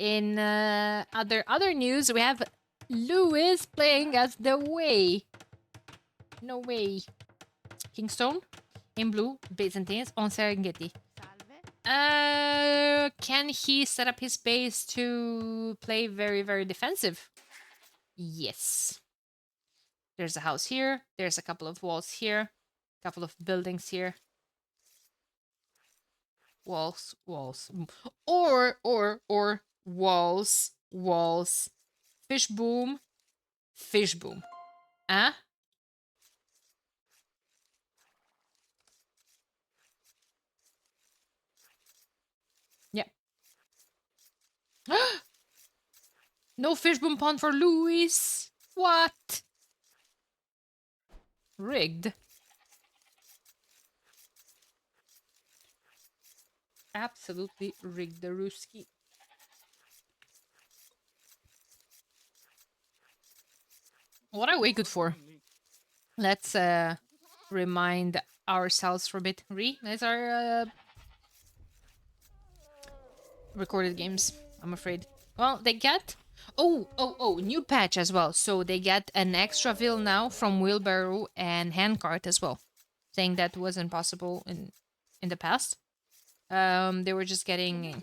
in other news, we have Lewis playing as the Way. No way. Kingstone in blue, Byzantines on Serengeti. Can he set up his base to play very, very defensive? Yes. There's a house here. There's a couple of walls here. A couple of buildings here. Walls, walls. Or walls, walls. Fish boom, fish boom. Huh? Yeah. No fish boom pond for Louis. What? Rigged. Absolutely rigged the Ruski. What are we good for? Let's remind ourselves for a bit. These are recorded games, I'm afraid. Well, they get... Oh, new patch as well. So they get an extra wheel now from wheelbarrow and handcart as well. Saying that wasn't possible in the past. They were just getting...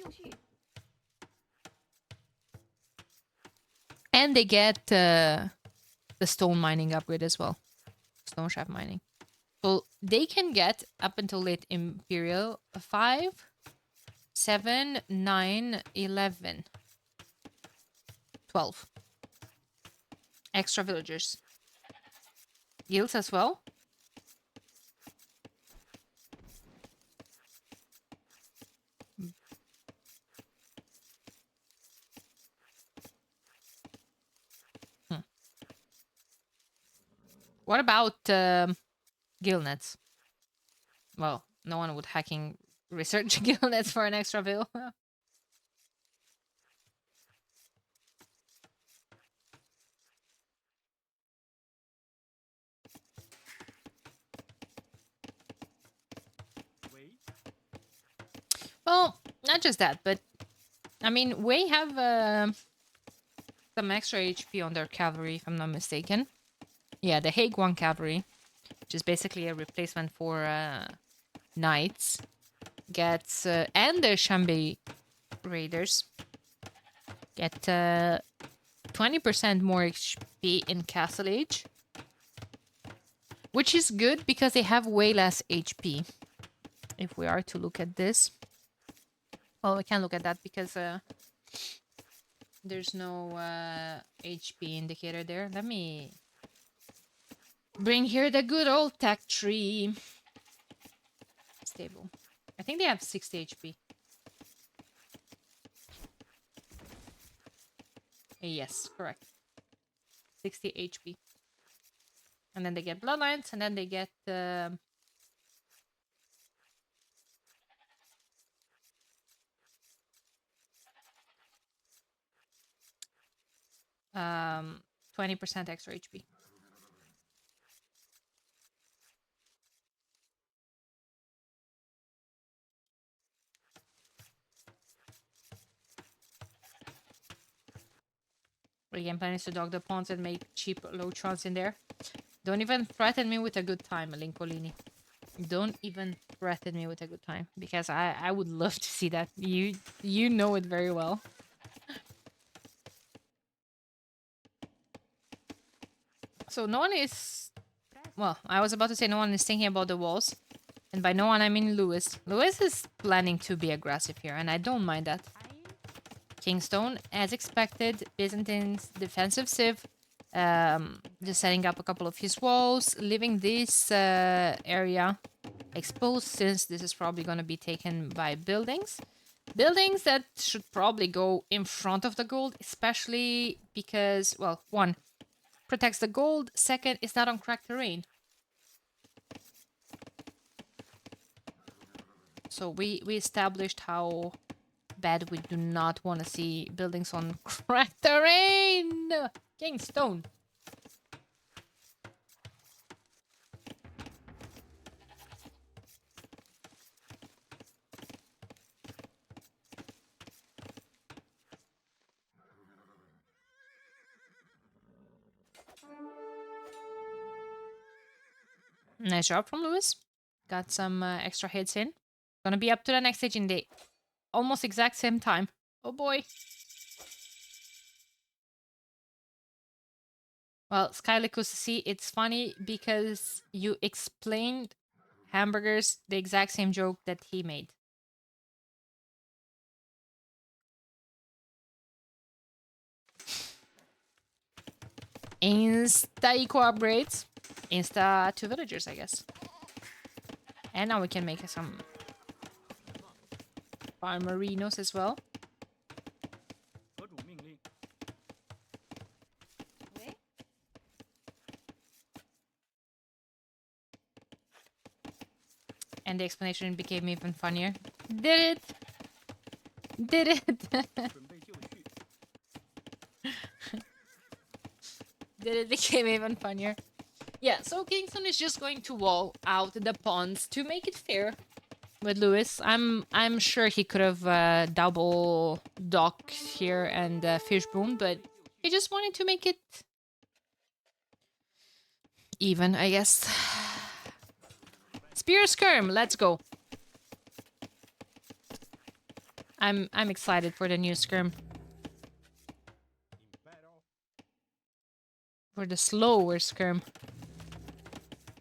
And they get the stone mining upgrade as well. Stone shaft mining. So they can get up until late Imperial 5, 7, 9, 11, 12. Extra villagers. Guilds as well. What about guild nets? Well, no one would hacking research guild nets for an extra bill. Well, not just that, but I mean, we have some extra HP on their cavalry, if I'm not mistaken. Yeah, the Hague 1 cavalry, which is basically a replacement for knights, gets and the Shambi raiders get 20% more HP in Castle Age, which is good because they have way less HP. If we are to look at this, well, we can't look at that because there's no HP indicator there. Let me bring here the good old tech tree. Stable. I think they have 60 HP. Yes, correct. 60 HP. And then they get bloodlines, and then they get 20% extra HP. The game plan is to dog the pawns and make cheap low chance in there. Don't even threaten me with a good time, Lincolini. Don't even threaten me with a good time, because I would love to see that. You know it very well. So no one is... Well, I was about to say no one is thinking about the walls. And by no one, I mean Lewis. Lewis is planning to be aggressive here, and I don't mind that. Kingstone, as expected, Byzantine's defensive civ. Just setting up a couple of his walls, leaving this area exposed, since this is probably going to be taken by buildings. Buildings that should probably go in front of the gold, especially because, well, one, protects the gold. Second, it's not on cracked terrain. So we established how bad we do not want to see buildings on cracked terrain. Kingstone. Nice job from Lewis. Got some extra hits in. Gonna be up to the next stage in the almost exact same time. Oh boy. Well, Skylikus, it's funny because you explained hamburgers the exact same joke that he made. Insta eco upgrades. Insta 2 villagers, I guess. And now we can make some farmerinos as well. And the explanation became even funnier. Did it? Did it? Did it became even funnier? Yeah, so Kingstone is just going to wall out the pawns to make it fair with Lewis. I'm sure he could have double docked here and fish boom, but he just wanted to make it even, I guess. Spear skirm, let's go. I'm excited for the new skirm. For the slower skirm.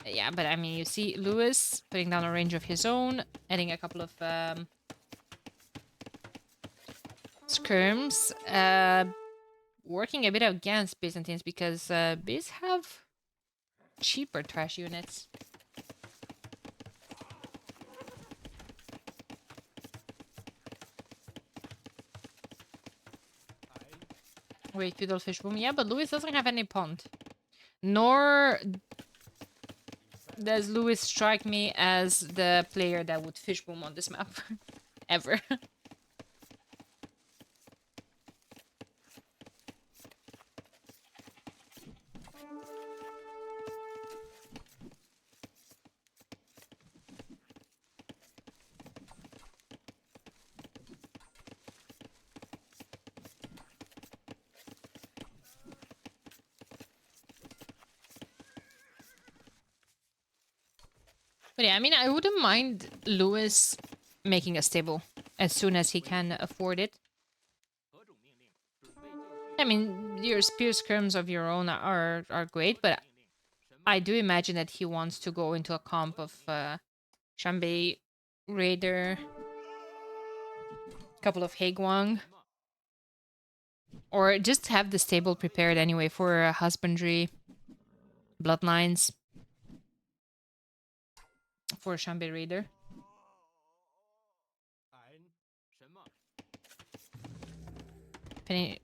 Yeah, but I mean, you see Lewis putting down a range of his own, adding a couple of skirms, working a bit against Byzantines because Biz have cheaper trash units. Wait, Fiddle Fish Boom. Yeah, but Lewis doesn't have any pond. Nor does Lewis strike me as the player that would fish boom on this map. Ever. But yeah, I mean, I wouldn't mind Lewis making a stable as soon as he can afford it. I mean, your spear skirms of your own are great, but I do imagine that he wants to go into a comp of Shanbei, Raider, couple of Haegwang, or just have the stable prepared anyway for husbandry, bloodlines, for Shanbei Raider.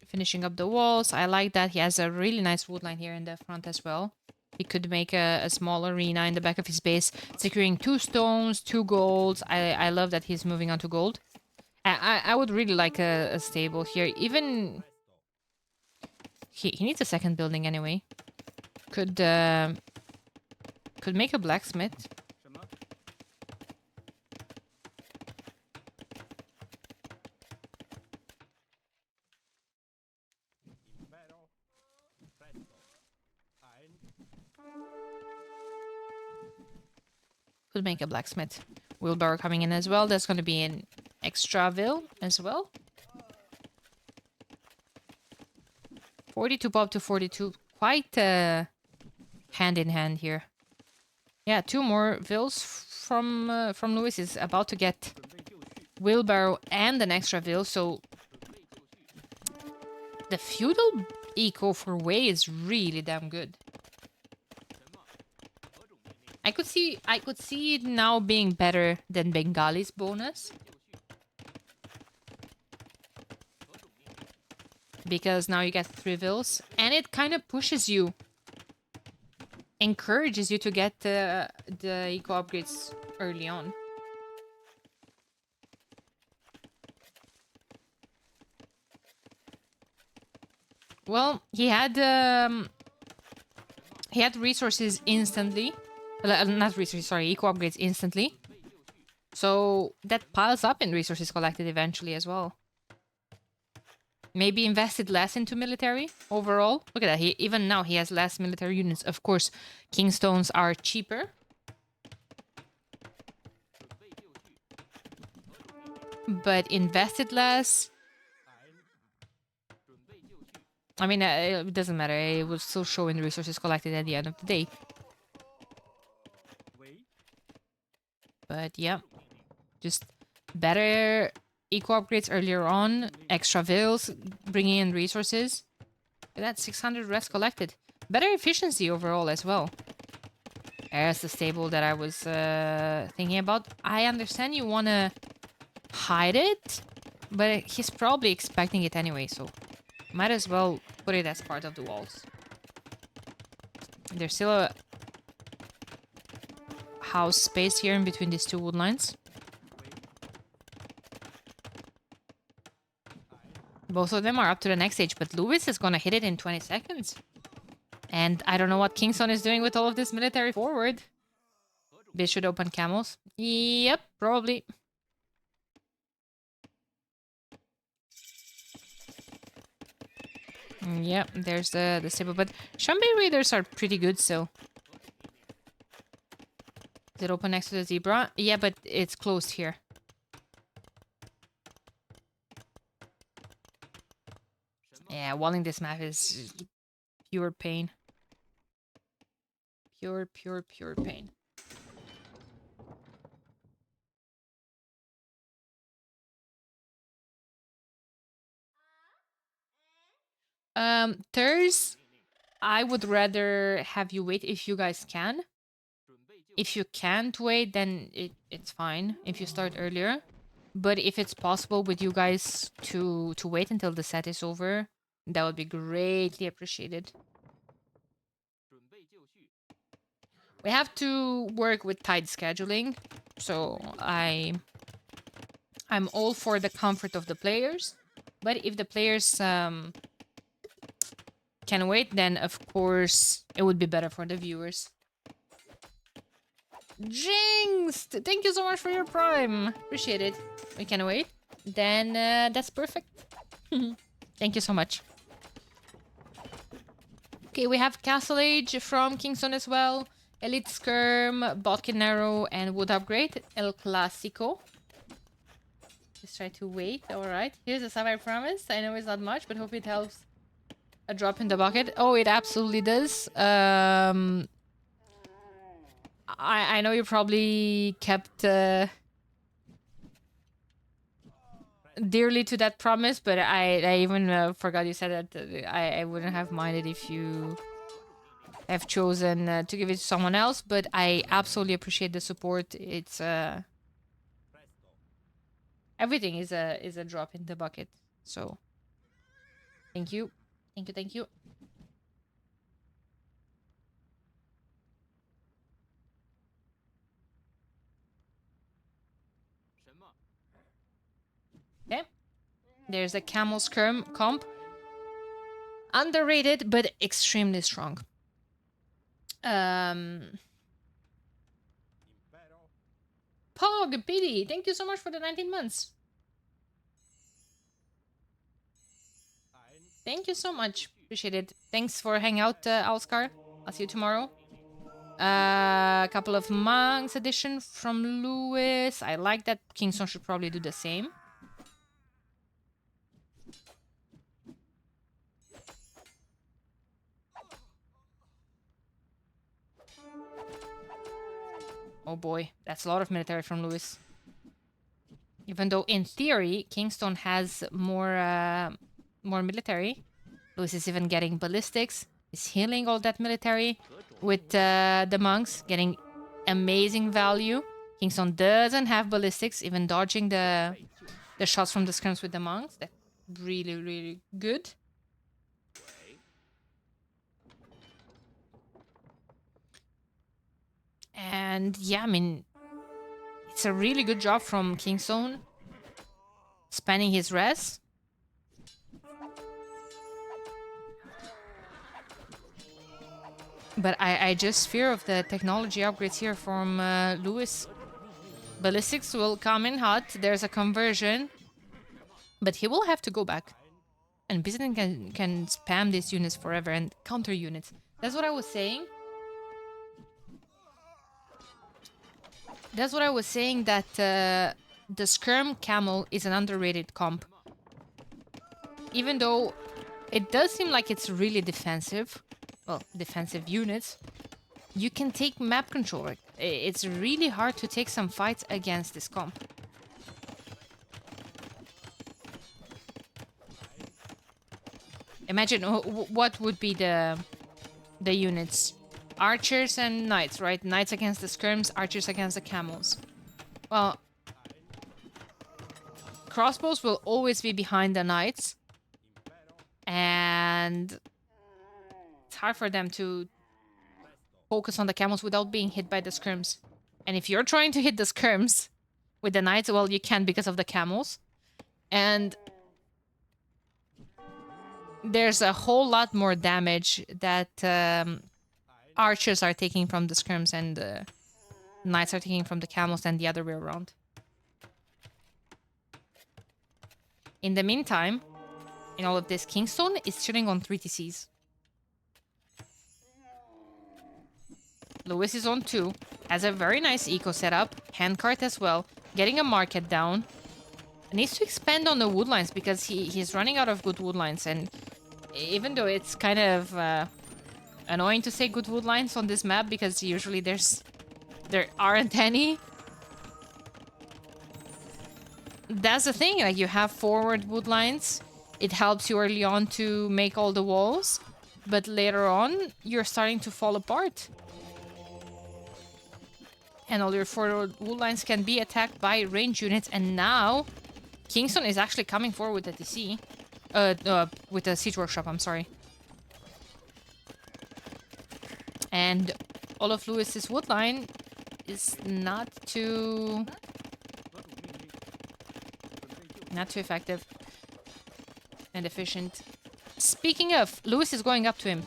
Finishing up the walls. I like that he has a really nice wood line here in the front as well. He could make a small arena in the back of his base, securing 2 stones, 2 golds. I love that he's moving on to gold. I would really like a stable here. Even he needs a second building anyway. Could make a blacksmith. Could make a blacksmith. Wheelbarrow coming in as well. That's going to be an extra vil as well. 42 pop to 42. Quite hand in hand here. Yeah, 2 more vils from Lewis is about to get wheelbarrow and an extra vil. So the feudal eco for Wei is really damn good. I could see it now being better than Bengali's bonus. Because now you get 3 vils, and it kind of pushes you, encourages you to get the eco upgrades early on. Well, he had resources instantly. Not resources, sorry, eco upgrades instantly. So that piles up in resources collected eventually as well. maybe invested less into military overall. Look at that. Even now he has less military units. Of course, Kingstones are cheaper. But invested less. I mean, it doesn't matter. It will still show in the resources collected at the end of the day. But yeah, just better eco upgrades earlier on, extra vills, bringing in resources. That's 600 rest collected. Better efficiency overall as well. There's the stable that I was thinking about. I understand you want to hide it, but he's probably expecting it anyway, so might as well put it as part of the walls. There's still a house space here in between these two wood lines. Both of them are up to the next stage, but Lewis is gonna hit it in 20 seconds. And I don't know what Kingstone is doing with all of this military forward. They should open camels. Yep, probably. Yep, there's the stable, but Shambi Raiders are pretty good still. Is it open next to the zebra? Yeah, but it's closed here. Yeah, walling this map is pure pain. Pure pain. Thurs, I would rather have you wait if you guys can. If you can't wait, then it's fine if you start earlier. But if it's possible with you guys to wait until the set is over, that would be greatly appreciated. We have to work with tight scheduling, so I'm all for the comfort of the players. But if the players can wait, then of course it would be better for the viewers. Jinxed! Thank you so much for your prime. Appreciate it. We can wait. Then that's perfect. Thank you so much. Okay, we have Castle Age from Kingstone as well. Elite Skirm, Bodkin Arrow, and Wood Upgrade. El Clásico. Just try to wait. Alright. Here's a sub I promised. I know it's not much, but hope it helps. A drop in the bucket. Oh, it absolutely does. I know you probably kept dearly to that promise, but I even forgot you said that I wouldn't have minded if you have chosen to give it to someone else, but I absolutely appreciate the support. It's everything is a drop in the bucket. So thank you. Thank you. Okay. There's a camel skirm comp. Underrated, but extremely strong. Pog, pity. Thank you so much for the 19 months. Thank you so much. Appreciate it. Thanks for hanging out, Oscar. I'll see you tomorrow. A couple of monks edition from Lewis. I like that. Kingstone should probably do the same. Oh boy, that's a lot of military from Lewis. Even though in theory Kingstone has more military. Lewis is even getting ballistics. He's healing all that military with the monks, getting amazing value. Kingstone doesn't have ballistics, even dodging the shots from the skirms with the monks. That's really good. And yeah, I mean, it's a really good job from Kingstone. Spanning his res. But I just fear of the technology upgrades here from Lewis. Ballistics will come in hot. There's a conversion. But he will have to go back. And Byzantine can spam these units forever and counter units. That's what I was saying. That's what I was saying, that the Skirm Camel is an underrated comp. Even though it does seem like it's really defensive, well, defensive units, you can take map control. It's really hard to take some fights against this comp. Imagine what would be the units. Archers and knights, right? Knights against the skirms, archers against the camels. Well, crossbows will always be behind the knights. And it's hard for them to focus on the camels without being hit by the skirms. And if you're trying to hit the skirms with the knights, well, you can because of the camels. And there's a whole lot more damage that archers are taking from the skirms and knights are taking from the camels than the other way around. In the meantime, in all of this, Kingstone is chilling on 3 TCs. Lewis is on 2, has a very nice eco setup, handcart as well, getting a market down. Needs to expand on the woodlines because he's running out of good woodlines, and even though it's kind of annoying to say good woodlines on this map because usually there aren't any. That's the thing, like you have forward woodlines, it helps you early on to make all the walls, but later on you're starting to fall apart. And all your forward woodlines can be attacked by range units, and now Kingstone is actually coming forward with the TC. With the Siege Workshop, I'm sorry. And all of Lewis's woodline is not too effective and efficient. Speaking of, Lewis is going up to him.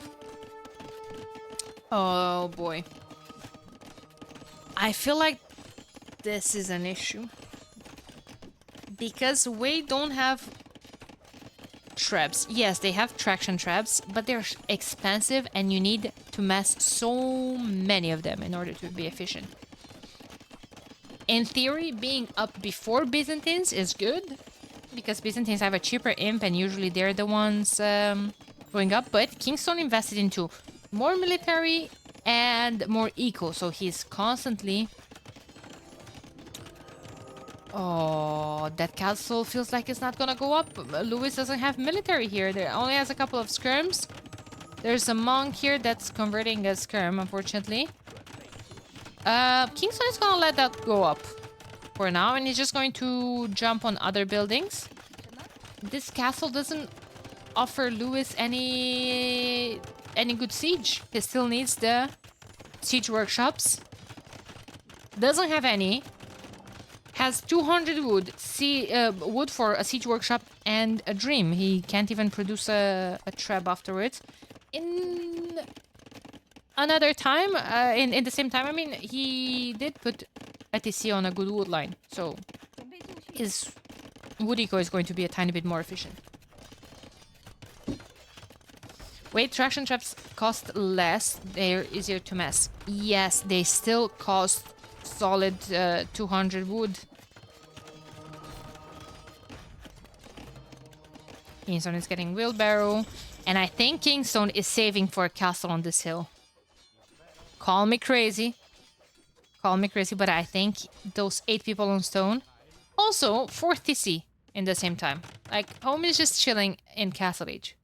Oh boy. I feel like this is an issue. Because we don't have traps. Yes, they have traction traps, but they're expensive and you need to mass so many of them in order to be efficient. In theory, being up before Byzantines is good, because Byzantines have a cheaper imp and usually they're the ones going up, but Kingstone invested into more military and more eco, so he's constantly... Oh, that castle feels like it's not gonna go up. Lewis doesn't have military here. There only has a couple of skirms. There's a monk here that's converting a skirm, unfortunately. Kingstone is gonna let that go up for now, and he's just going to jump on other buildings. This castle doesn't offer Lewis any good siege. He still needs the siege workshops. Doesn't have any. Has 200 wood, wood for a siege workshop and a dream. He can't even produce a trap afterwards. In another time, in the same time, I mean, he did put a TC on a good wood line, so his wood eco is going to be a tiny bit more efficient. Wait, traction traps cost less. They're easier to mass. Yes, they still cost solid 200 wood. Kingstone is getting wheelbarrow, and I think Kingstone is saving for a castle on this hill. Call me crazy, but I think those 8 people on stone. Also, 4th TC in the same time. Like, home is just chilling in Castle Age.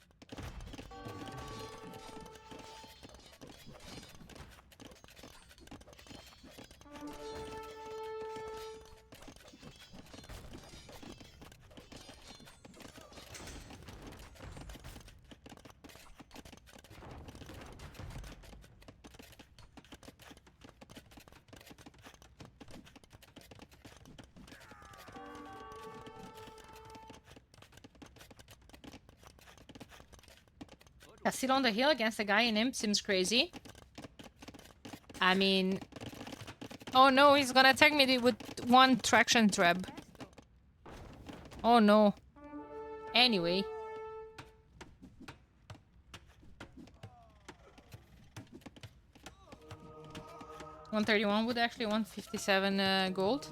Castile on the hill against a guy in imp seems crazy. I mean... Oh no, he's gonna attack me with 1 traction trap. Oh no. Anyway. 131 wood, actually 157 gold.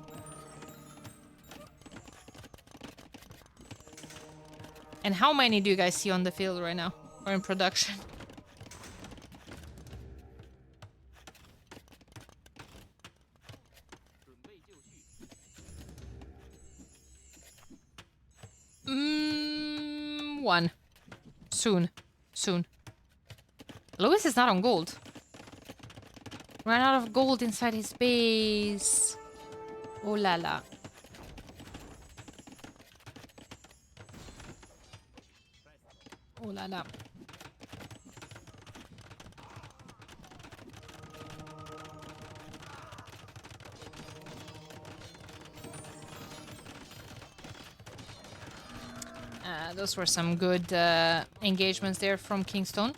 And how many do you guys see on the field right now? Or in production? One. Soon. Soon. Lewis is not on gold. Ran out of gold inside his base. Oh la la. Oh la la. Those were some good engagements there from Kingstone.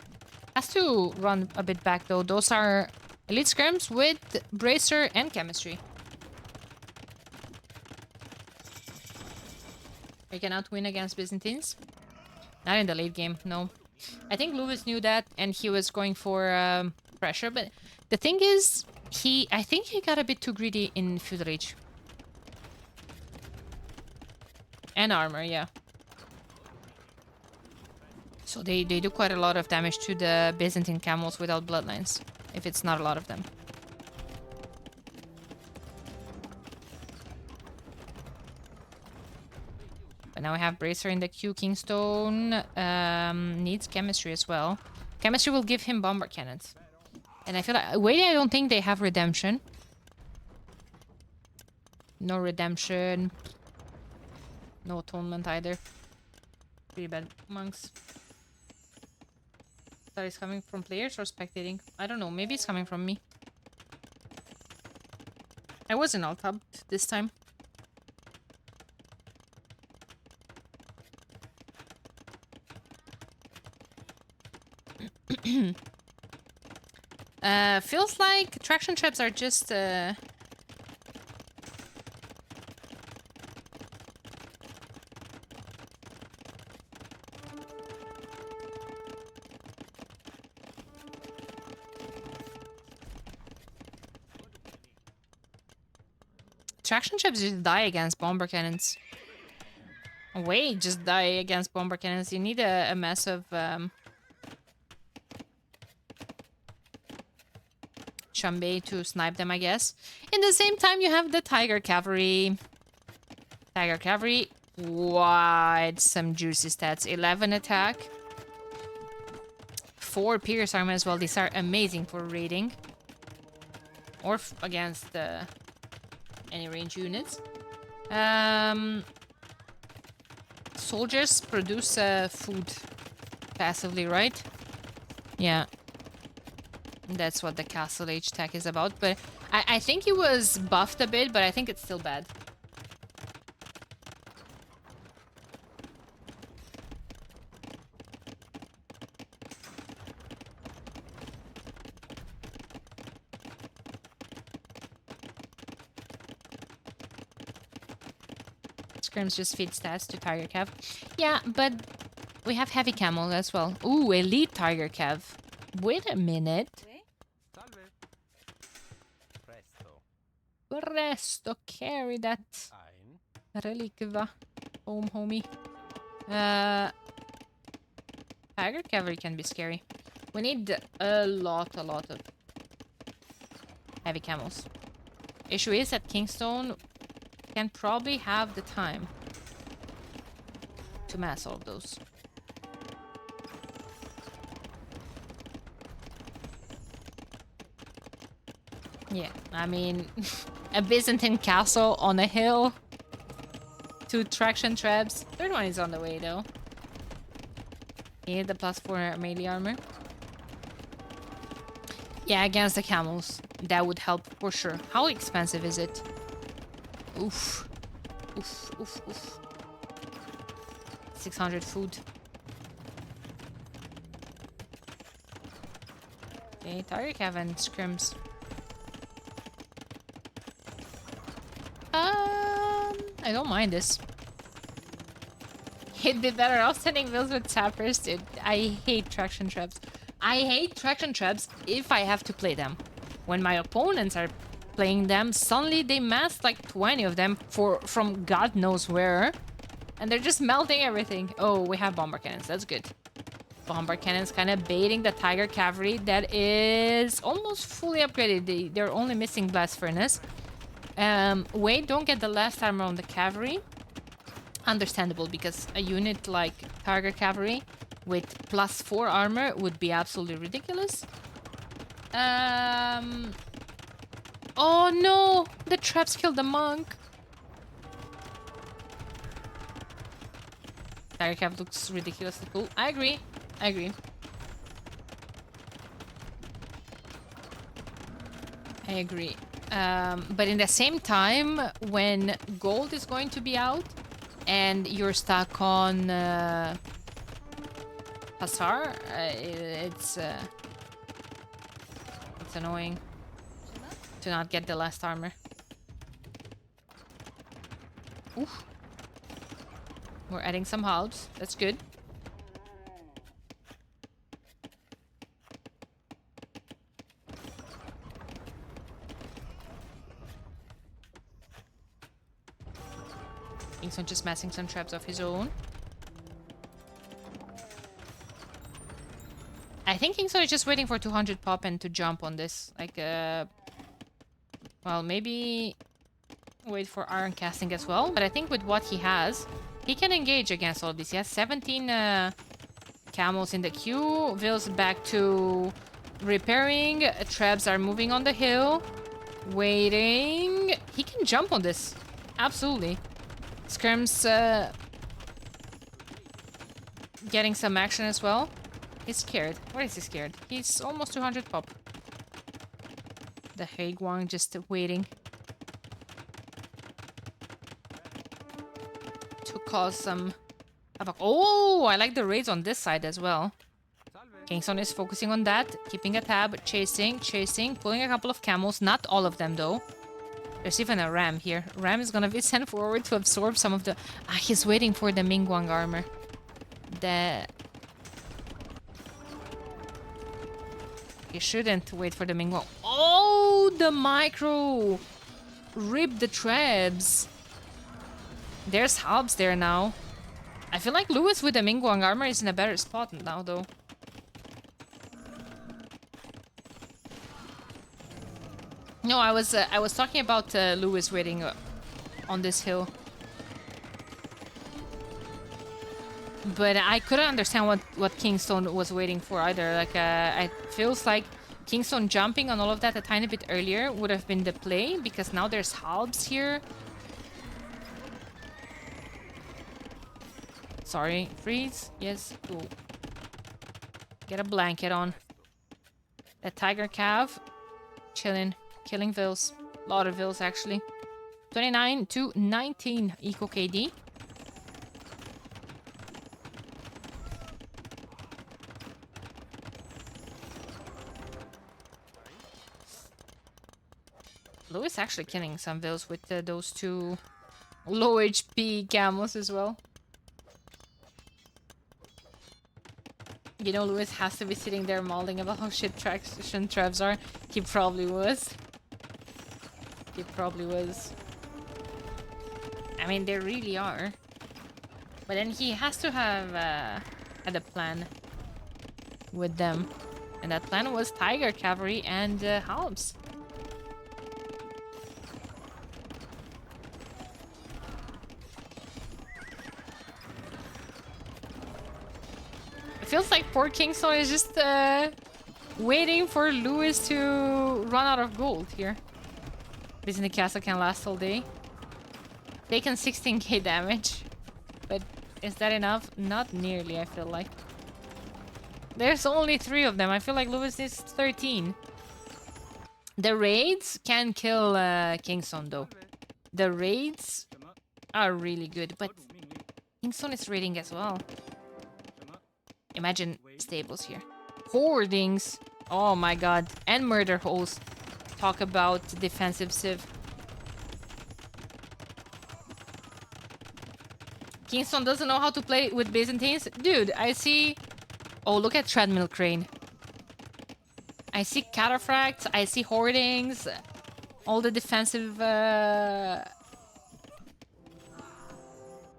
Has to run a bit back though. Those are elite scrims with bracer and chemistry. We cannot win against Byzantines. Not in the late game, no. I think Lewis knew that and he was going for pressure, but the thing is, I think he got a bit too greedy in Feudal Age. And armor, yeah. So they do quite a lot of damage to the Byzantine camels without bloodlines, if it's not a lot of them. But now we have Bracer in the queue. Kingstone needs chemistry as well. Chemistry will give him bomber cannons. And I feel like... Wait, I don't think they have redemption. No redemption. No atonement either. Pretty bad monks. That is coming from players or spectating? I don't know. Maybe it's coming from me. I wasn't all tabbed this time. Feels like traction traps are just traction traps just die against bomber cannons. Wait, just die against bomber cannons. You need a massive Chambay to snipe them, I guess. In the same time, you have the Tiger Cavalry. Tiger Cavalry, quite some juicy stats. 11 attack. 4 Pierce armor as well. These are amazing for raiding. Or against any range units. Soldiers produce food passively, right? Yeah. That's what the Castle Age tech is about. But I think he was buffed a bit, but I think it's still bad. Scrims just feed stats to Tiger Cav. Yeah, but we have heavy camel as well. Ooh, elite Tiger Cav. Wait a minute. Presto, carry that. Relikva. Home, homie. Tiger Cavalry can be scary. We need a lot of heavy camels. Issue is that Kingstone can probably have the time to mass all of those. Yeah, I mean, a Byzantine castle on a hill. 2 traction traps. Third one is on the way though. You need the +4 melee armor. Yeah, against the camels. That would help for sure. How expensive is it? Oof. Oof, oof, oof. 600 food. Okay, Tiger Cav and scrims. I don't mind this. It'd be better off sending bills with sappers, dude. I hate traction traps. I hate traction traps if I have to play them. When my opponents are playing them, suddenly they mass like 20 of them from God knows where. And they're just melting everything. Oh, we have bomber cannons. That's good. Bomber cannons kind of baiting the Tiger Cavalry that is almost fully upgraded. They're only missing Blast Furnace. Wait, don't get the last armor on the Cavalry. Understandable, because a unit like Tiger Cavalry with +4 armor would be absolutely ridiculous. Oh no! The traps killed the monk. Tiger Cav looks ridiculously cool. I agree. I agree. I agree. But in the same time, when gold is going to be out and you're stuck on Hussar, it's annoying to not get the last armor. Oof. We're adding some halbs. That's good. Kingstone just massing some traps of his own. I think Kingstone is just waiting for 200 pop and to jump on this. Like, well, maybe wait for iron casting as well. But I think with what he has, he can engage against all of these. He has 17 camels in the queue. Ville's back to repairing. Trebs are moving on the hill. Waiting. He can jump on this. Absolutely. Skirm's getting some action as well. He's scared. Why is he scared? He's almost 200 pop. The Haiguang just waiting to cause some havoc. Oh, I like the raids on this side as well. Kingstone is focusing on that, keeping a tab, chasing, pulling a couple of camels. Not all of them though. There's even a ram here. Ram is gonna be sent forward to absorb some of the... Ah, he's waiting for the Mingguang armor. He shouldn't wait for the Mingguang. Oh, the micro! Rip the trebs. There's halbs there now. I feel like Lewis with the Mingguang armor is in a better spot now, though. No, I was talking about Lewis waiting on this hill. But I couldn't understand what Kingstone was waiting for either. Like, it feels like Kingstone jumping on all of that a tiny bit earlier would have been the play, because now there's halbs here. Sorry, freeze. Yes, cool. Get a blanket on. That Tiger Cav, chilling. Killing Vils. A lot of Vils, actually. 29 to 19 Eco KD. Lewis actually killing some Vils with those two low HP camels as well. You know, Lewis has to be sitting there mauling about how shit traction trebs are. He probably was. He probably was. I mean, they really are. But then he has to have had a plan with them. And that plan was Tiger Cavalry and halbs. It feels like poor Kingstone is just waiting for Lewis to run out of gold here. Disney Castle can last all day. Taken 16k damage. But is that enough? Not nearly, I feel like. There's only 3 of them. I feel like Lewis is 13. The raids can kill Kingstone though. The raids are really good, but Kingstone is raiding as well. Imagine stables here. Hoardings. Oh my god. And murder holes. Talk about defensive civ. Kingstone doesn't know how to play with Byzantines. Dude, I see... Oh, look at Treadmill Crane. I see cataphracts, I see hoardings, all the defensive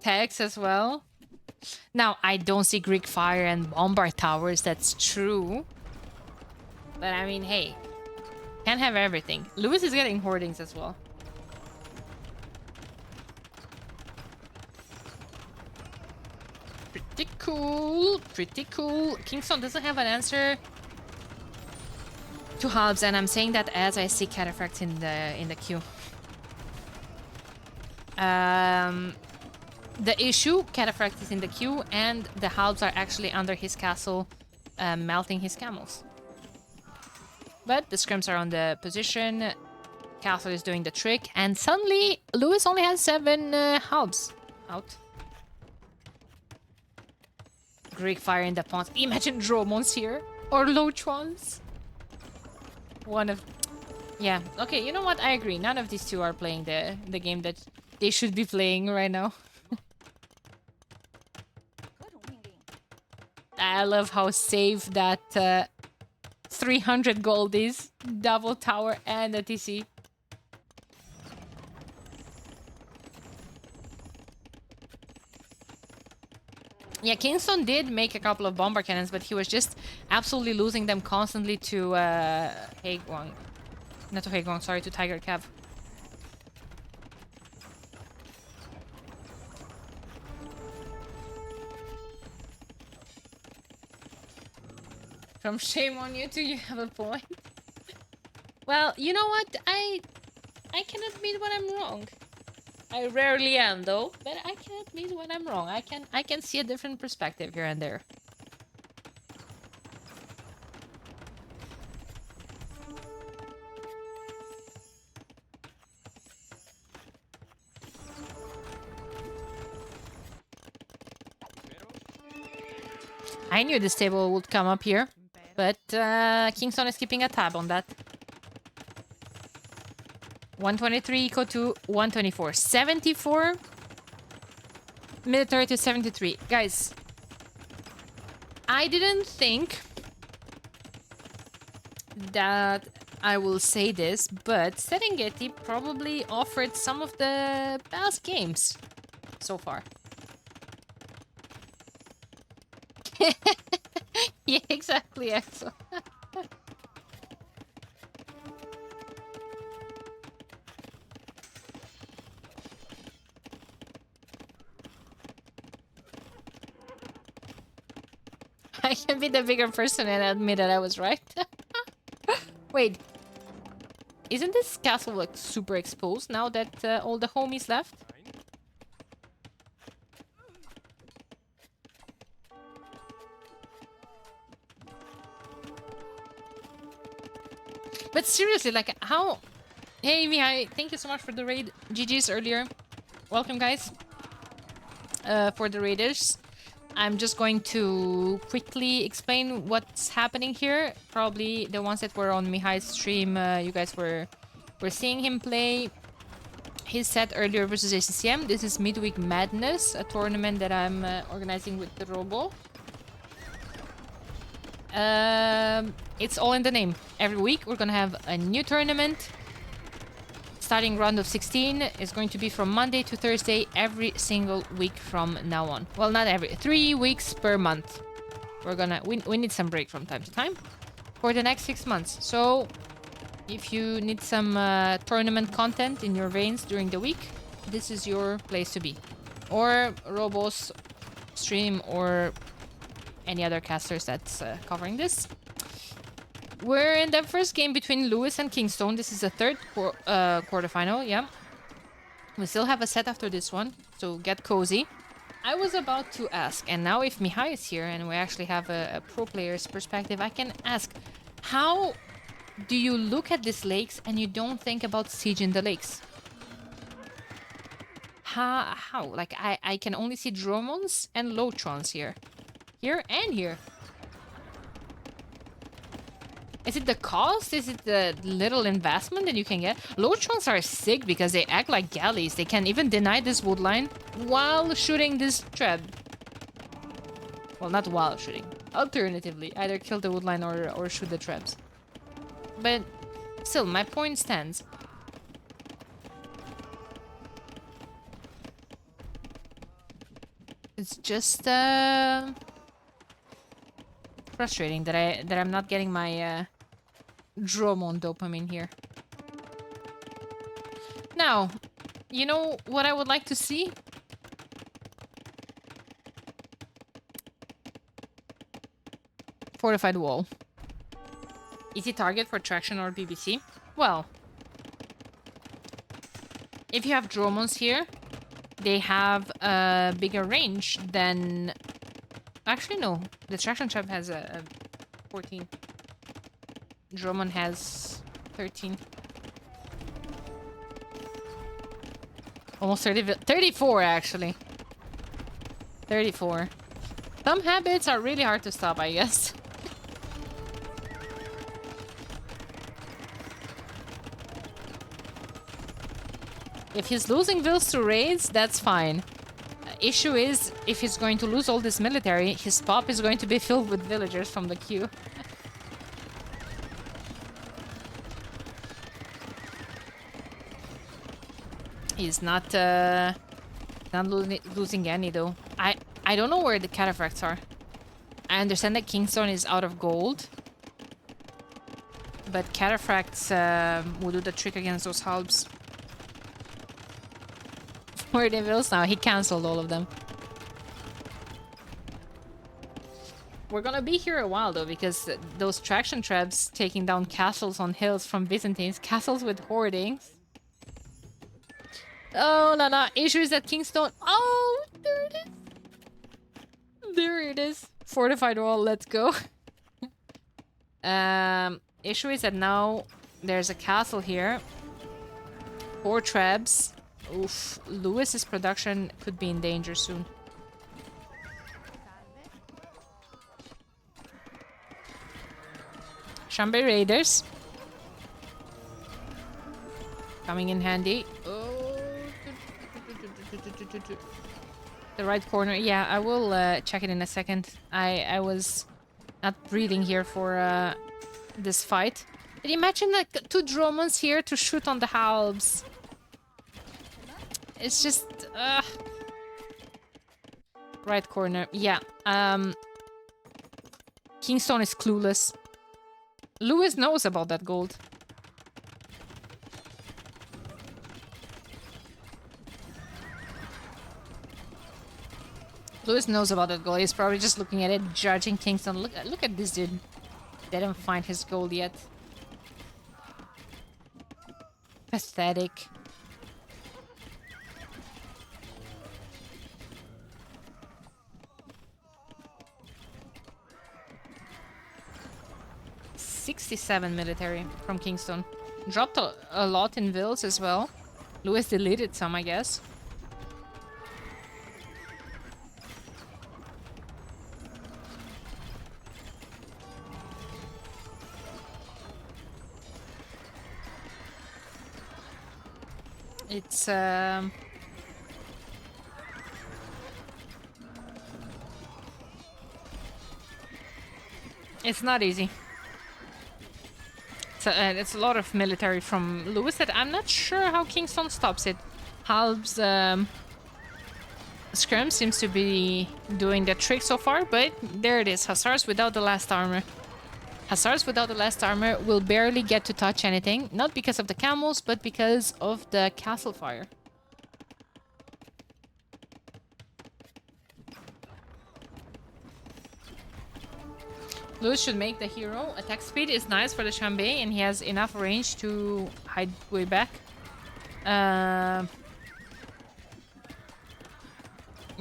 techs as well. Now, I don't see Greek Fire and Bombard Towers, that's true. But I mean, hey, can't have everything. Lewis is getting hoardings as well. Pretty cool, pretty cool. Kingstone doesn't have an answer to hubs, and I'm saying that as I see cataphracts in the queue. The issue, cataphract is in the queue, and the hubs are actually under his castle, melting his camels. But the scrims are on the position. Castle is doing the trick, and suddenly Lewis only has 7 hubs out. Greek Fire in the pawns. Imagine Dromons here or Lotrons. One of, yeah. Okay, you know what? I agree. None of these two are playing the game that they should be playing right now. I love how safe that 300 gold is. Double tower and a TC. Yeah, Kingstone did make a couple of bomber cannons, but he was just absolutely losing them constantly to Haegwang. Not to Haegwang, sorry, to Tiger Cav. From shame on you to you have a point. Well, you know what? I can admit when I'm wrong. I rarely am though, but I can admit when I'm wrong. I can see a different perspective here and there. I knew this table would come up here, but Kingstone is keeping a tab on that. 123 equal to 124. 74 military to 73. Guys, I didn't think that I will say this, but Serengeti probably offered some of the best games so far. Yeah, exactly, Axel. I can be the bigger person and admit that I was right. Wait. Isn't this castle like super exposed now that all the homies left? But seriously, like how... Hey Mihai, thank you so much for the raid. GG's earlier. Welcome guys. For the raiders. I'm just going to quickly explain what's happening here. Probably the ones that were on Mihai's stream, you guys were seeing him play his set earlier versus ACCM. This is Midweek Madness, a tournament that I'm organizing with the Robo. It's all in the name. Every week we're gonna have a new tournament. Starting round of 16 is going to be from Monday to Thursday every single week from now on. Well, not every, 3 weeks per month. We're gonna, we need some break from time to time for the next 6 months. So if you need some tournament content in your veins during the week, this is your place to be. Or Robo's stream or any other casters that's covering this. We're in the first game between Lewis and Kingstone. This is the third quarterfinal, yeah. We still have a set after this one, so get cozy. I was about to ask, and now if Mihai is here and we actually have a pro player's perspective, I can ask, how do you look at these lakes and you don't think about siege in the lakes? How? Like, I can only see Dromons and Lotrons here. Here and here. Is it the cost? Is it the little investment that you can get? Lotrons are sick because they act like galleys. They can even deny this woodline while shooting this treb. Well, not while shooting. Alternatively, either kill the woodline or shoot the trebs. But still, my point stands. It's just frustrating that I'm not getting my Dromon dopamine here. Now, you know what I would like to see? Fortified wall. Easy target for traction or BBC. Well, if you have Dromons here, they have a bigger range than... Actually, no. The traction trap has a 14. Dromon has 13. Almost 30... 34, actually. 34. Some habits are really hard to stop, I guess. If he's losing vills to raids, that's fine. Issue is, if he's going to lose all this military, his pop is going to be filled with villagers from the queue. He's not losing any though. I don't know where the cataphracts are. I understand that Kingstone is out of gold, but cataphracts will do the trick against those halbs. Where are the vills now? He cancelled all of them. We're gonna be here a while though, because those traction traps taking down castles on hills from Byzantines, castles with hoardings. Oh, no. Issues at Kingstone. Oh, there it is. There it is. Fortified wall, let's go. Issue is that now there's a castle here. 4 traps. Oof. Lewis's production could be in danger soon. Chambé Raiders. Coming in handy. Oh. The right corner. Yeah, I will check it in a second. I was not breathing here for this fight. But imagine like 2 Dromons here to shoot on the halbs. It's just... Right corner. Yeah. Kingstone is clueless. Lewis knows about that gold. Lewis knows about that gold. He's probably just looking at it, judging Kingstone. Look at this dude. They didn't find his gold yet. Pathetic. $67 military from Kingstone. Dropped a lot in vills as well. Lewis deleted some, I guess. It's not easy. It's a lot of military from Lewis that I'm not sure how Kingstone stops it. Halb's scrim seems to be doing the trick so far, but there it is. Hussars without the last armor. Hussars without the last armor will barely get to touch anything, not because of the camels, but because of the castle fire. Lewis should make the hero. Attack speed is nice for the Chambé, and he has enough range to hide way back.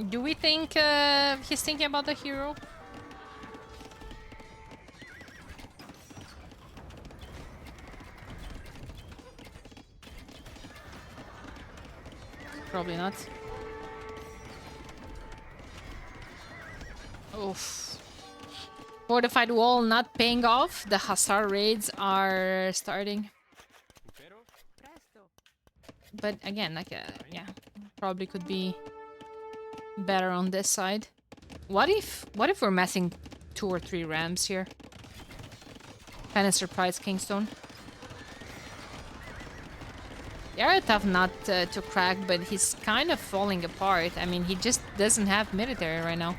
Do we think he's thinking about the hero? Probably not. Oof. Fortified wall not paying off. The Hussar raids are starting. But again, like, yeah, probably could be better on this side. What if we're messing 2 or 3 rams here? Kind of surprised Kingstone. They are a tough nut to crack, but he's kind of falling apart. I mean, he just doesn't have military right now.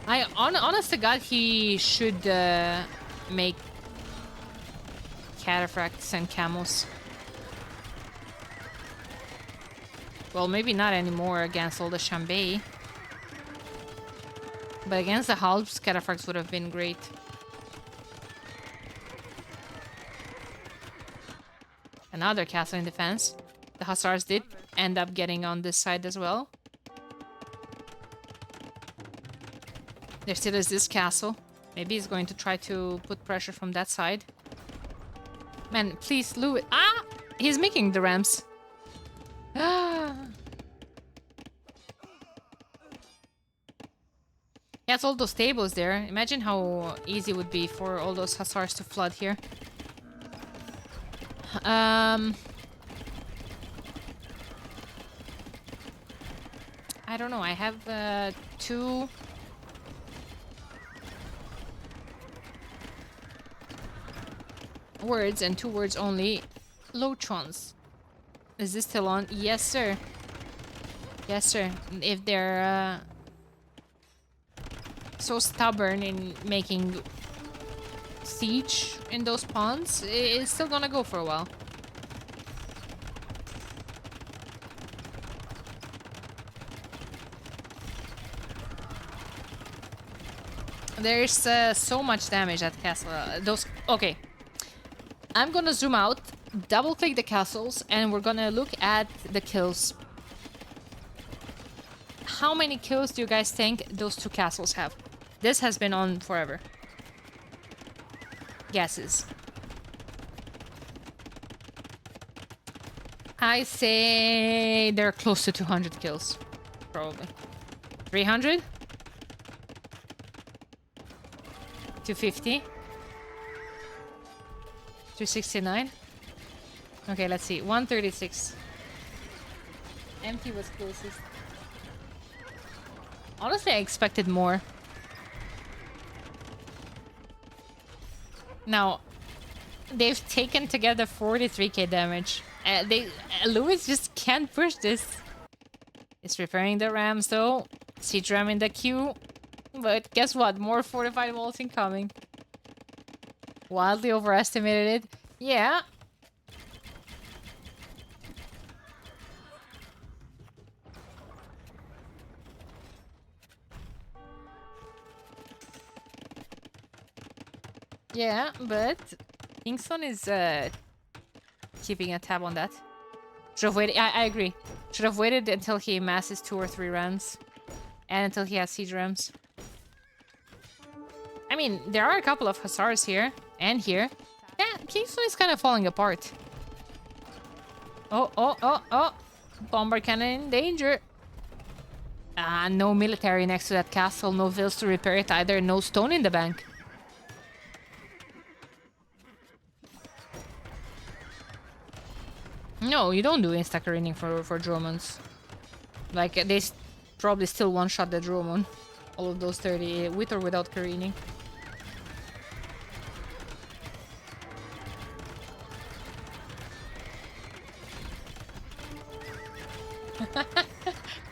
Honest to God, he should make cataphracts and camels. Well, maybe not anymore against all the Chambay. But against the halves, cataphracts would have been great. Another castle in defense. The Hussars did end up getting on this side as well. There still is this castle. Maybe he's going to try to put pressure from that side. Man, please, Louis. Ah! He's making the ramps. Ah! He has all those tables there. Imagine how easy it would be for all those Hussars to flood here. I don't know. I have 2... words and 2 words only. Lotrons. Is this still on? Yes, sir. Yes, sir. If they're so stubborn in making siege in those ponds, it's still gonna go for a while. There's so much damage at castle. Okay. I'm gonna zoom out, double click the castles, and we're gonna look at the kills. How many kills do you guys think those 2 castles have? This has been on forever. Guesses. I say they're close to 200 kills. Probably. 300? 250? 269? Okay, let's see. 136. Empty was closest. Honestly, I expected more. Now, they've taken together 43k damage. Louis just can't push this. He's repairing the rams though. Siege ram in the queue. But guess what? More fortified walls incoming. Wildly overestimated it. Yeah. Yeah, but Kingstone is keeping a tab on that. Should have waited. I agree. Should have waited until he amasses 2 or 3 rams. And until he has siege rams. I mean, there are a couple of Hussars here. And here. Yeah, Kingstone is kind of falling apart. Oh. Bomber cannon in danger. No military next to that castle. No vills to repair it either. No stone in the bank. No, you don't do insta-careening for Dromons. Like, they probably still one-shot the Dromon. All of those 30, with or without careening.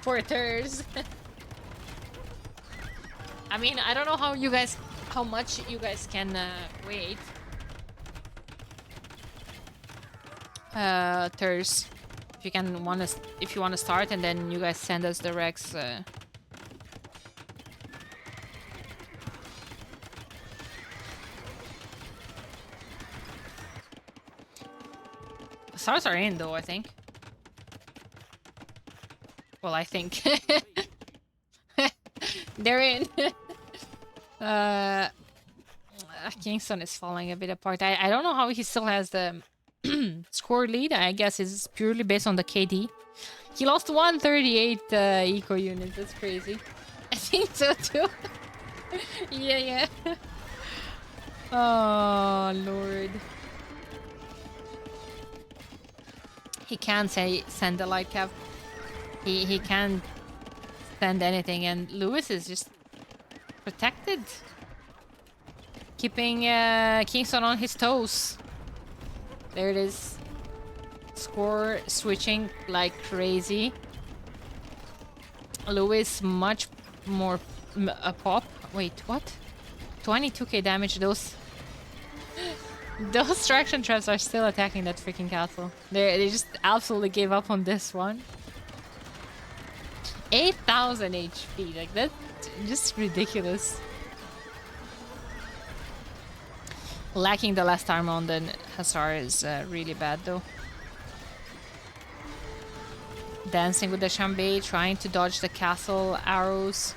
Porters. I mean, I don't know how much you guys can wait. Ters, if you wanna start, and then you guys send us the Rex. Stars are in though, I think. Well, I think they're in. Kingstone is falling a bit apart. I don't know how he still has the score lead. I guess it's purely based on the KD. He lost 138 eco units. That's crazy. I think so too. Yeah. Oh Lord. He can't send the light cap. He can't send anything, and Lewis is just protected. Keeping Kingstone on his toes. There it is. Score switching like crazy. Lewis much more a pop. Wait, what? 22k damage. Those traction traps are still attacking that freaking castle. They just absolutely gave up on this one. 8,000 HP. Like, that's just ridiculous. Lacking the last armor on the Hussar is really bad, though. Dancing with the Chambé, trying to dodge the castle arrows,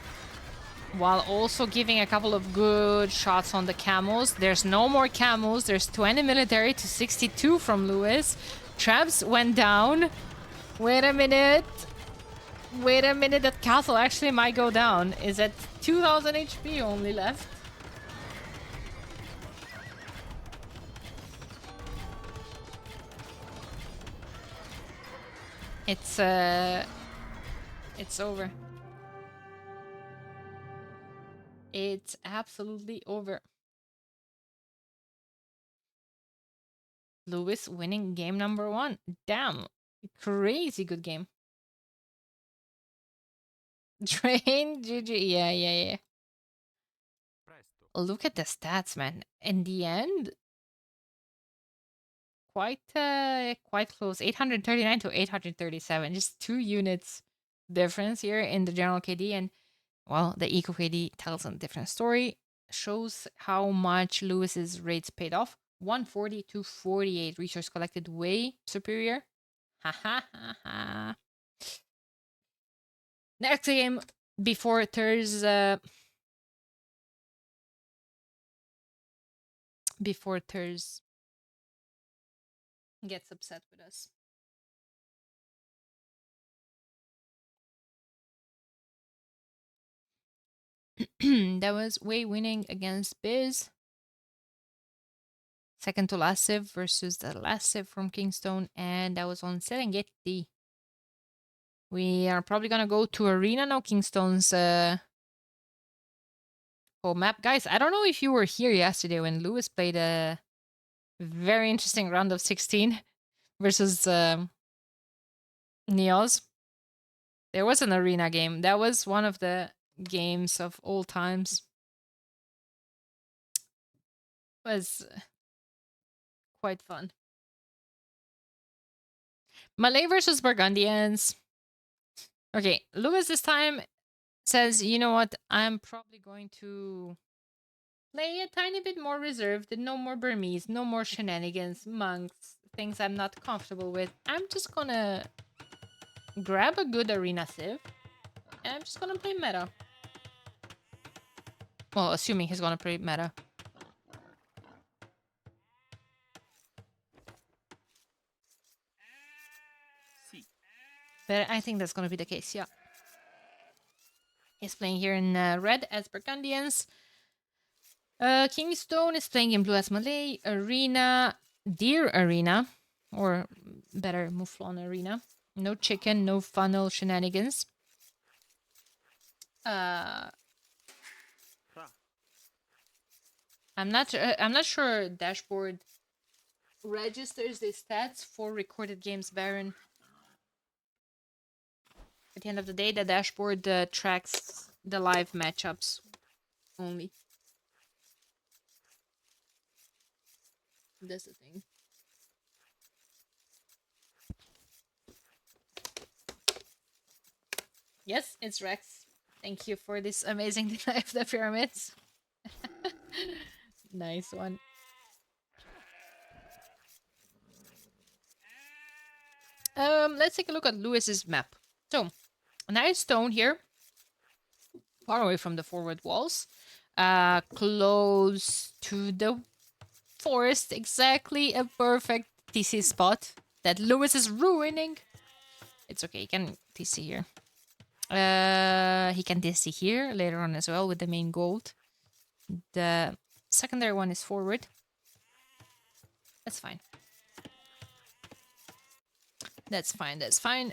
while also giving a couple of good shots on the camels. There's no more camels. There's 20 military to 62 from Lewis. Traps went down. Wait a minute. Wait a minute. That castle actually might go down. Is at 2,000 HP only left. It's over. It's absolutely over. Lewis winning game number 1. Damn. Crazy good game. Train GG. Yeah. Look at the stats, man. In the end, quite close. 839 to 837. Just 2 units difference here in the general KD, and well, the eco KD tells a different story. Shows how much Lewis's rates paid off. 140 to 48 resource collected, way superior. Ha ha ha ha. Next game before Thursday. Before Thursday gets upset with us. That was Way winning against Biz. Second to last civ versus the last civ from Kingstone, and that was on Serengeti. We are probably gonna go to Arena now, Kingstone's home map. Guys, I don't know if you were here yesterday when Lewis played a very interesting round of 16 versus Neos. There was an Arena game. That was one of the games of all times. It was quite fun. Malay versus Burgundians. Okay, Lewis this time says, you know what, I'm probably going to play a tiny bit more reserved. No more Burmese, no more shenanigans, monks, things I'm not comfortable with. I'm just gonna grab a good arena civ, and I'm just gonna play meta. Well, assuming he's gonna play meta. But I think that's gonna be the case, yeah. He's playing here in red as Burgundians. Kingstone is playing in blue as Malay. Arena, Deer Arena, or better, Mouflon Arena. No chicken, no funnel shenanigans. I'm not sure dashboard registers the stats for recorded games, Baron. At the end of the day, the dashboard tracks the live matchups only. That's the thing. Yes, it's Rex. Thank you for this amazing design of the pyramids. Nice one. Let's take a look at Lewis's map. So, a nice stone here, far away from the forward walls, close to the forest, exactly a perfect TC spot that Lewis is ruining. It's okay, he can TC here. He can TC here later on as well with the main gold. The secondary one is forward. That's fine. That's fine, that's fine.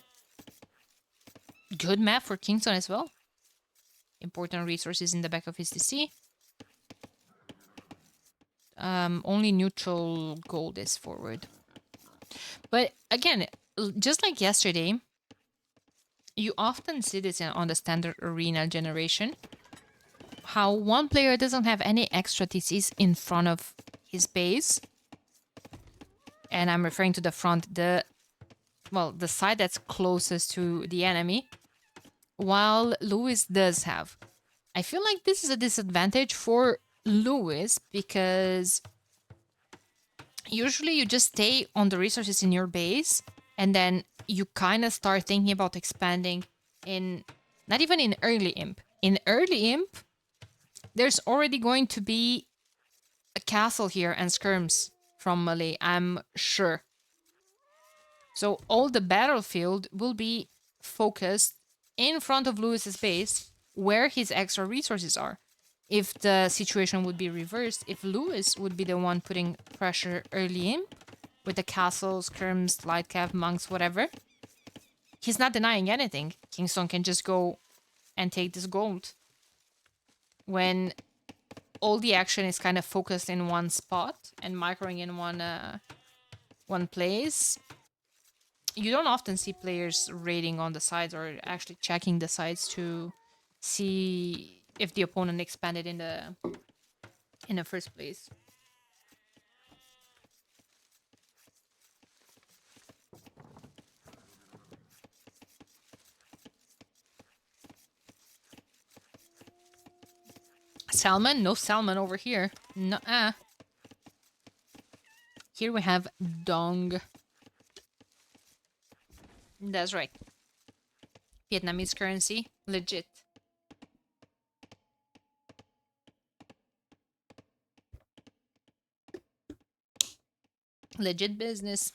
Good map for Kingstone as well. Important resources in the back of his TC. Only neutral gold is forward. But again, just like yesterday, you often see this on the standard arena generation, how one player doesn't have any extra TCs in front of his base. And I'm referring to the front, the side that's closest to the enemy, while Lewis does have. I feel like this is a disadvantage for Lewis because usually you just stay on the resources in your base and then you kind of start thinking about expanding in, not even in early imp. In early imp, there's already going to be a castle here and skirms from melee, I'm sure. So all the battlefield will be focused in front of Lewis's base where his extra resources are. If the situation would be reversed, if Lewis would be the one putting pressure early in with the castles, skirms, light cav, monks, whatever, he's not denying anything. Kingstone can just go and take this gold. When all the action is kind of focused in one spot and microing in one place, you don't often see players raiding on the sides or actually checking the sides to see if the opponent expanded in the first place. Salmon? No salmon over here. Nuh-uh. Here we have dong. That's right. Vietnamese currency. Legit. Legit business.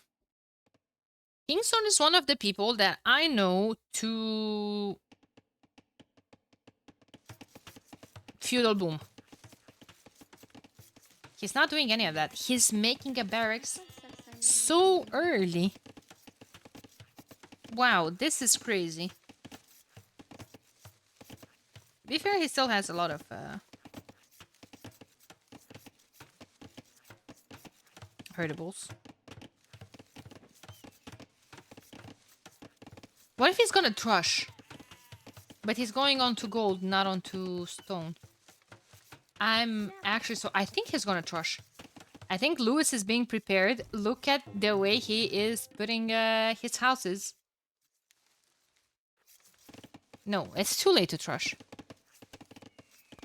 Kingstone is one of the people that I know to feudal boom. He's not doing any of that. He's making a barracks so early. Wow, this is crazy. To be fair, he still has a lot of herdables. What if he's gonna trush? But he's going on to gold, not onto stone. I'm actually so I think he's gonna trush. I think Lewis is being prepared. Look at the way he is putting his houses. No, it's too late to trush.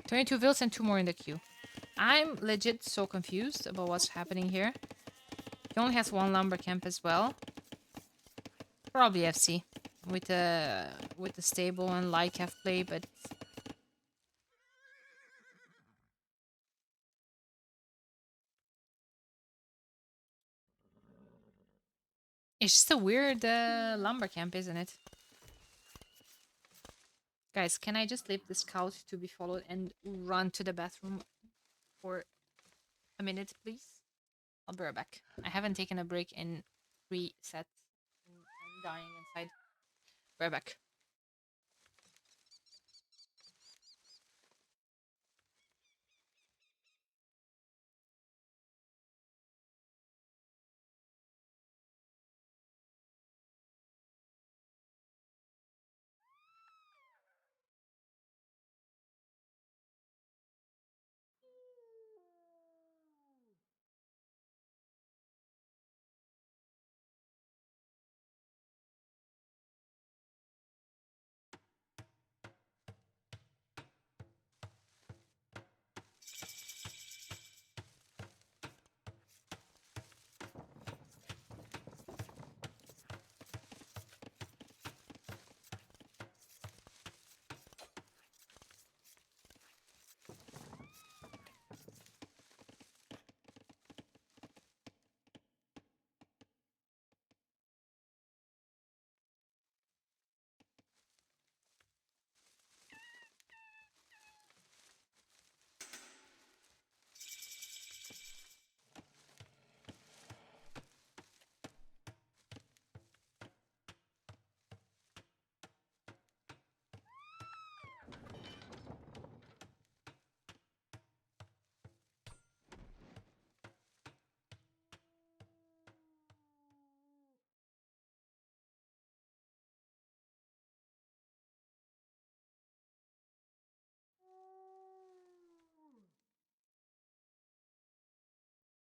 22 vills and 2 more in the queue. I'm legit so confused about what's happening here. He only has 1 lumber camp as well. Probably FC with the stable and light calf play, but it's just a weird lumber camp, isn't it? Guys, can I just leave this couch to be followed and run to the bathroom for a minute, please? I'll be right back. I haven't taken a break in 3 sets. I'm dying inside. Right back.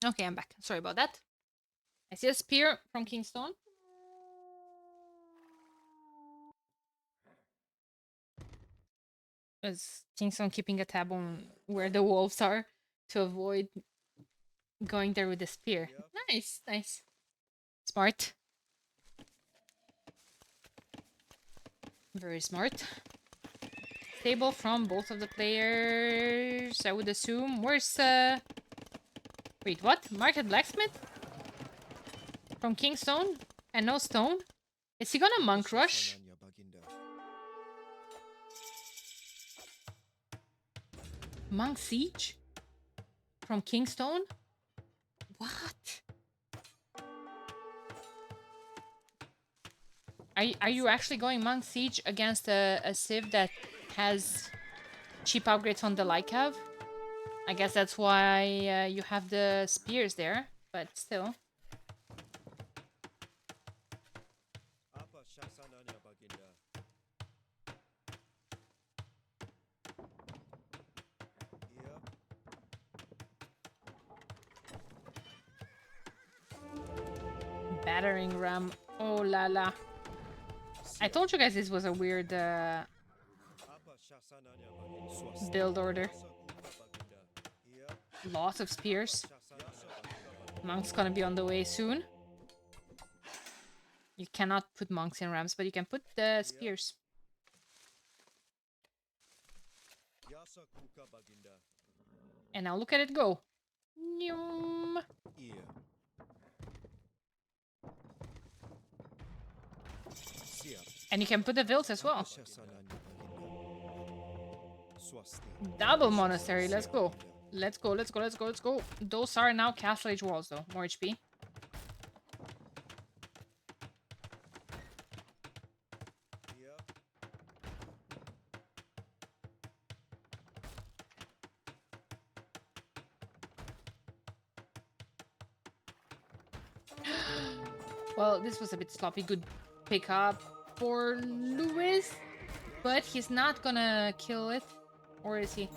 Okay, I'm back. Sorry about that. I see a spear from Kingstone. Is Kingstone keeping a tab on where the wolves are to avoid going there with the spear? Yep. Nice, nice. Smart. Very smart. Stable from both of the players, I would assume. Where's wait, what? Market Blacksmith? From Kingstone? And no stone? Is he gonna monk rush? Monk siege? From Kingstone? What? Are you actually going monk siege against a civ that has cheap upgrades on the Lycav? I guess that's why you have the spears there, but still. Battering ram. Oh la la. I told you guys this was a weird build order. Lots of spears. Monk's gonna be on the way soon. You cannot put monks in rams, but you can put the spears. And now look at it go. Nyum. And you can put the vills as well. Double monastery, let's go. Let's go, let's go, let's go, let's go. Those are now castle age walls though. More HP. Well, this was a bit sloppy. Good pickup for Lewis. But he's not gonna kill it. Or is he?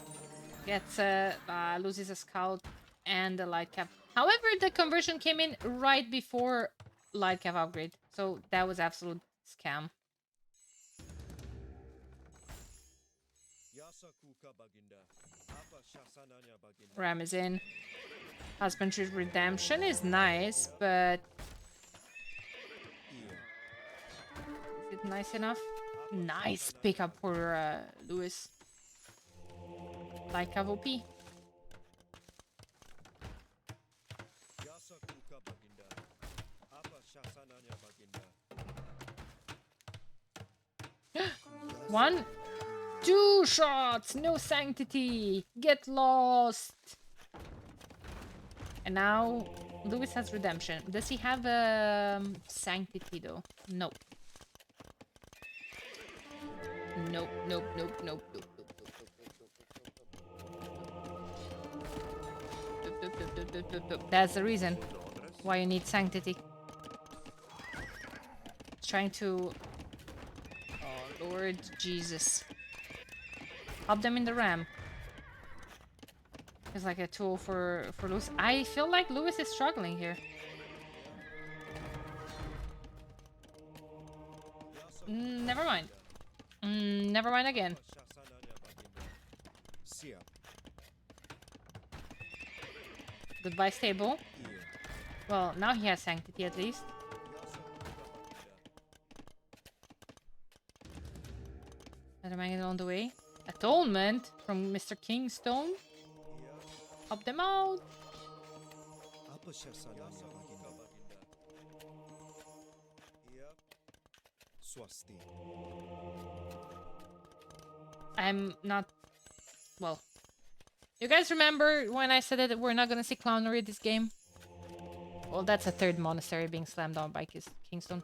Gets loses a scout and a light cap. However, the conversion came in right before light cap upgrade. So that was absolute scam. Ram is in. Husbandry redemption is nice, but is it nice enough? Nice pickup for Lewis. Like OP. One, two shots, no sanctity. Get lost. And now Lewis has redemption. Does he have sanctity though? No. Nope, nope, nope, nope, nope. That's the reason why you need sanctity. Trying to... Oh, Lord Jesus. Help them in the ram. It's like a tool for Lewis. I feel like Lewis is struggling here. Never mind. Never mind again. Goodbye, stable. Well, now he has sanctity at least. Another magnet on the way. Atonement from Mr. Kingstone. Help them out. I'm not... Well... You guys remember when I said that we're not gonna see clownery this game? Well, that's a third monastery being slammed on by Kingstone.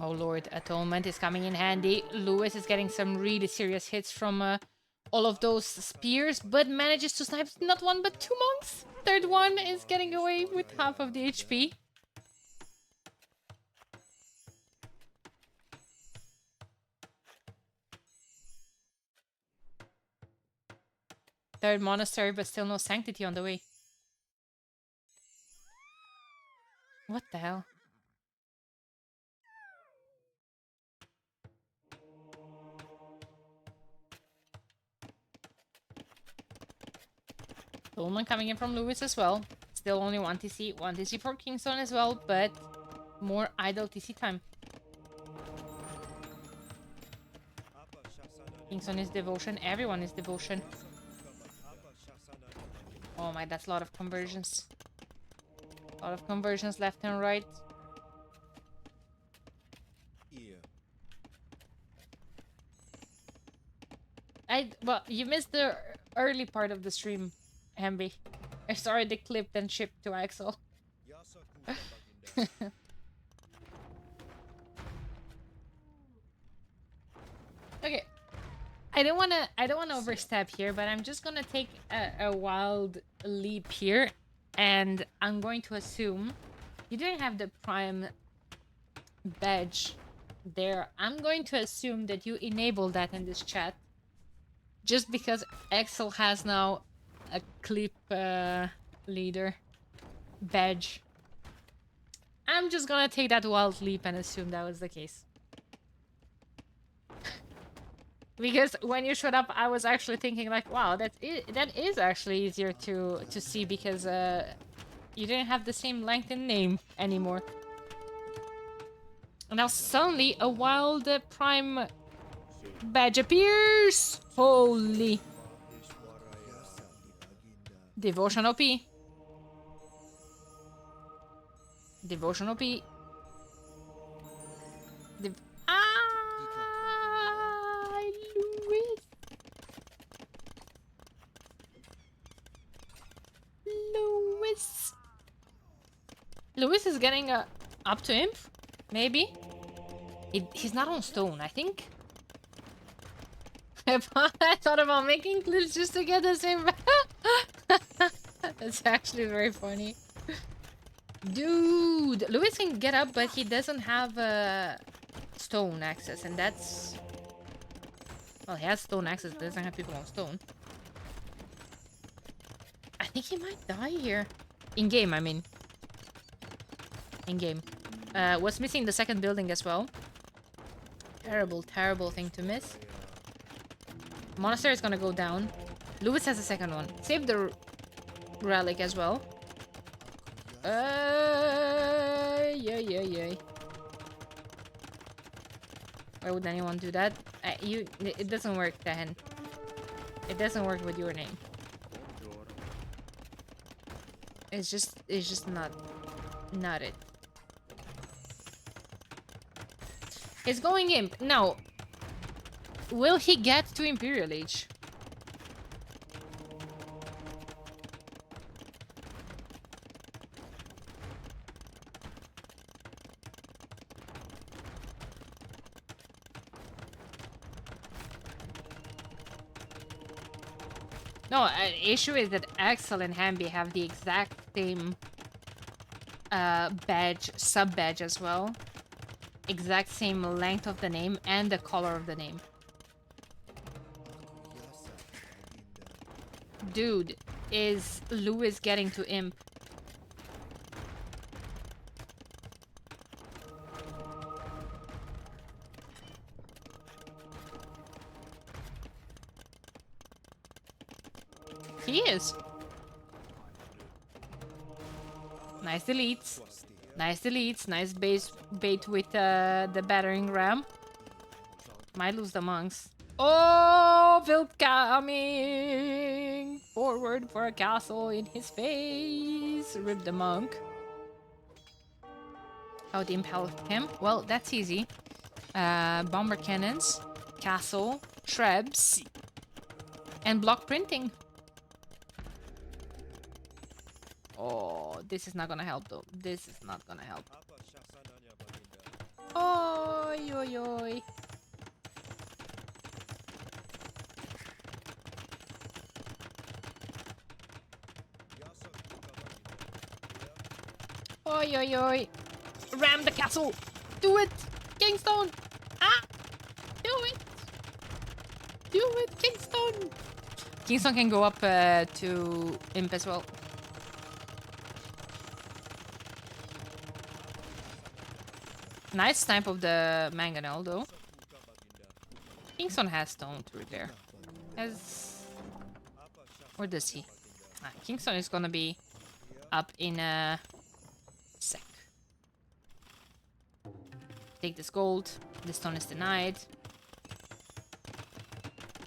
Oh lord, atonement is coming in handy. Lewis is getting some really serious hits from all of those spears, but manages to snipe not one but two monks. Third one is getting away with half of the HP. Third monastery, but still no sanctity on the way. What the hell? Tolman coming in from Lewis as well. Still only 1 TC. 1 TC for Kingstone as well, but more idle TC time. Kingstone is devotion. Everyone is devotion. Oh my, that's a lot of conversions. A lot of conversions left and right. Well, you missed the early part of the stream, Hamby. I started the clip and shipped to Axel. Okay. I don't wanna overstep here, but I'm just gonna take a wild leap here, and I'm going to assume you didn't have the prime badge there. I'm going to assume that you enabled that in this chat, just because Axel has now a clip leader badge. I'm just gonna take that wild leap and assume that was the case. Because when you showed up, I was actually thinking like, wow, that is actually easier to see, because you didn't have the same length in name anymore. And now suddenly a wild prime badge appears. Holy. Devotion OP. Devotion OP. Louis. Louis. Louis is getting up to imp, maybe. He's not on stone, I think. I thought about making clips just to get the same. That's actually very funny. Dude, Louis can get up, but he doesn't have stone access, and that's... Well, he has stone access, but doesn't have people on stone. I think he might die here. In-game, I mean. In-game. Was missing the second building as well. Terrible, terrible thing to miss. Monastery is gonna go down. Lewis has the second one. Save the relic as well. Yay. Why would anyone do that? It doesn't work, Tahan. It doesn't work with your name. It's just not it. It's going imp. Now, will he get to Imperial Age? No, issue is that Axel and Hamby have the exact same badge, sub-badge as well. Exact same length of the name and the color of the name. Dude, is Lewis getting to imp? He is. Nice deletes. Nice deletes. Nice bait with the battering ram. Might lose the monks. Oh, Vilt coming forward for a castle in his face. Rip the monk. How would imp help him? Well, that's easy. Bomber cannons, castle, shrubs, and block printing. Oh, this is not gonna help though. This is not gonna help. Oi, oi, oi. Oi, oi, oi. Ram the castle. Do it, Kingstone. Ah, do it. Do it, Kingstone. Kingstone can go up to imp as well. Nice snipe of the mangonel though. Kingstone has stone to repair. Has... Or does he? Kingstone is gonna be up in a sec. Take this gold. This stone is denied.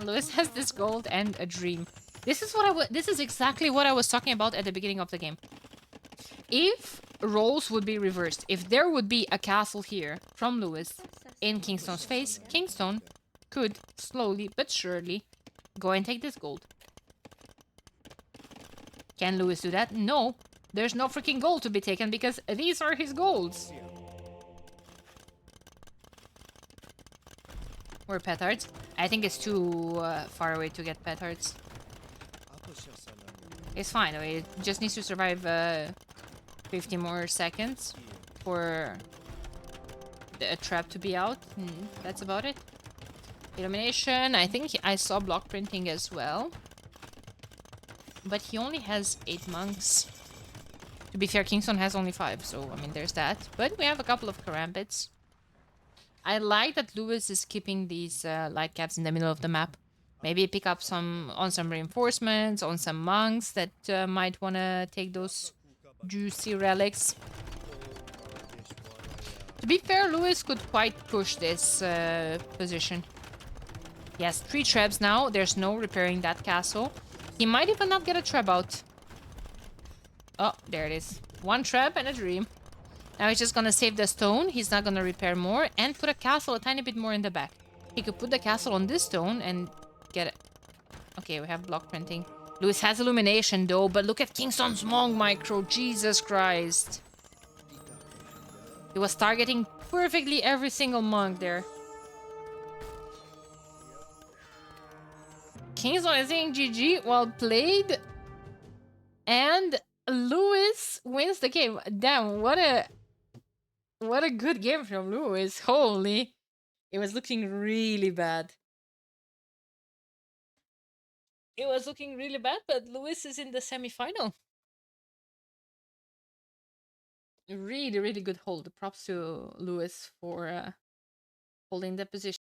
Lewis has this gold and a dream. This is exactly what I was talking about at the beginning of the game. If roles would be reversed, if there would be a castle here from Lewis in Kingstone's face, Kingstone could slowly but surely go and take this gold. Can Lewis do that? No. There's no freaking gold to be taken because these are his golds. Or petards. I think it's too far away to get petards. It's fine though. It just needs to survive 50 more seconds for the trap to be out. That's about it. Illumination. I think I saw block printing as well. But he only has 8 monks. To be fair, Kingstone has only 5, so I mean there's that. But we have a couple of karambits. I like that Lewis is keeping these light caps in the middle of the map. Maybe pick up some reinforcements, on some monks that might want to take those juicy relics. To be fair, Lewis could quite push this position. He has 3 trebs now. There's no repairing that castle. He might even not get a treb out. Oh, there it is. 1 treb and a dream. Now he's just gonna save the stone. He's not gonna repair more and put a castle a tiny bit more in the back. He could put the castle on this stone and get it. Okay, we have block printing. Lewis has illumination though, but look at Kingstone's Monk micro. Jesus Christ. He was targeting perfectly every single monk there. Kingstone is saying GG, well played. And Lewis wins the game. Damn, what a good game from Lewis. Holy. It was looking really bad. It was looking really bad, but Lewis is in the semi-final. Really, really good hold. Props to Lewis for holding the position.